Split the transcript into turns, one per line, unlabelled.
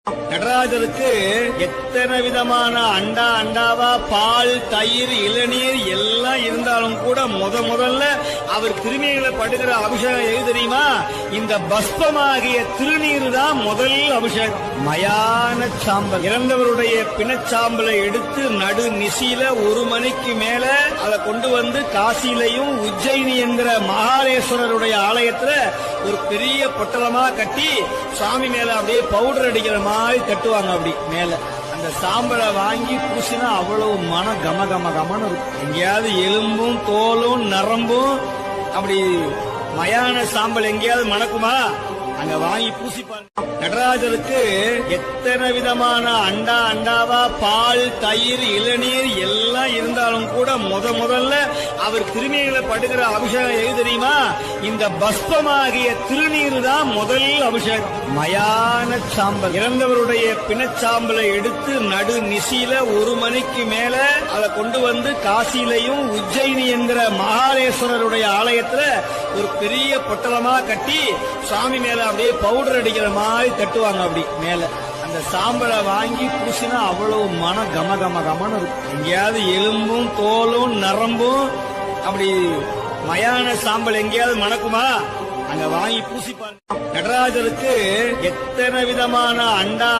நடராஜருக்கு எத்தனை விதமான அண்டாவா பால், தயிர், இளநீர் எல்லாம் இருந்தாலும் கூட முதல்ல அவர் திருமேனியில படுகிற அபிஷேகம் எது தெரியுமா? இந்த பஸ்பமாகிய திருநீர் தான் முதல் அபிஷேகம். மயான சாம்பல், இறந்தவருடைய பிணச்சாம்பலை எடுத்து நடு நிசியில 1 மணிக்கு மேல அதை கொண்டு வந்து காசியிலையும் உஜ்ஜயினி என்கிற மகாரேஸ்வரருடைய ஆலயத்துல ஒரு பெரிய பொட்டலமா கட்டி சாமி மேல அப்படியே பவுடர் அடிக்கிற மாதிரி கட்டுவாங்க. அப்படி மேல அந்த சாம்பலை வாங்கி பூசினா அவ்வளவு மன கமன்னு இருக்கும். எங்கேயாவது எலும்பும் தோலும் நரம்பும் அப்படி மயான சாம்பல் எங்கேயாவது மணக்குமா? அங்க வாங்கி பூசிப்பாங்க. நடராஜருக்கு எத்தனை விதமான அண்டாவா பால், தயிர், இளநீர் எல்லாம் இருந்தாலும் கூட முதல்ல அவர் திருமேனியில படுகிற அபிஷேகம் எது தெரியுமா? இந்த பஸ்பமாகிய திருநீர் தான் முதல் அபிஷேகம். மயான சாம்பல், இறந்தவருடைய பிணச்சாம்பலை எடுத்து நடு நிசியில 1 மணிக்கு மேல அதை கொண்டு வந்து காசியிலையும் உஜ்ஜயினி என்கிற மகாரேஸ்வரருடைய ஆலயத்துல ஒரு பெரிய பொட்டலமா கட்டி சாமி மேல அப்படியே பவுடர் அடிக்கிற மாதிரி கட்டுவாங்க. அப்படி மேல அந்த சாம்பலை வாங்கி பூசினா அவ்வளவு மன கமன்னு இருக்கும். எங்கேயாவது எலும்பும் தோலும் நரம்பும் அப்படி மயான சாம்பல் எங்கேயாவது மணக்குமா? அங்க வாங்கி பூசிப்பாங்க. நடராஜருக்கு எத்தனை விதமான